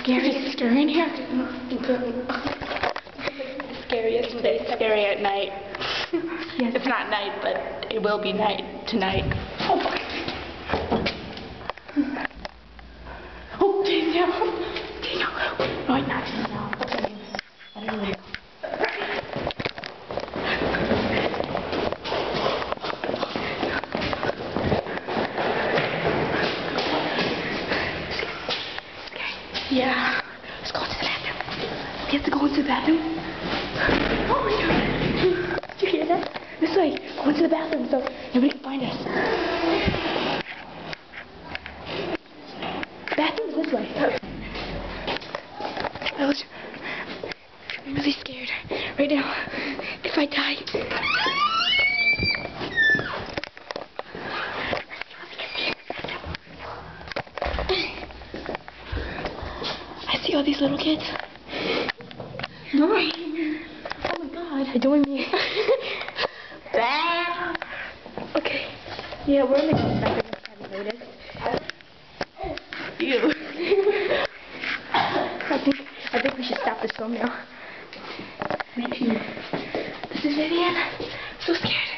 scary. Is it scary in here? The scariest place. Scary at night. Yes. It's not night, but it will be night tonight. Oh, fuck. Oh, Daniel. Daniel. Right now. What's her name? I don't know. Yeah. Let's go into the bathroom. We have to go into the bathroom. Oh my god. Did you hear that? This way. Go into the bathroom so nobody can find us. Bathroom's this way. I'm really scared right now. If I die. I see all these little kids. No. Oh my god. Join me. Okay. Yeah, we're in the ghost bathroom. Have you noticed? Ew. I think we should stop this film now. Me too. This is Vivian. So scared.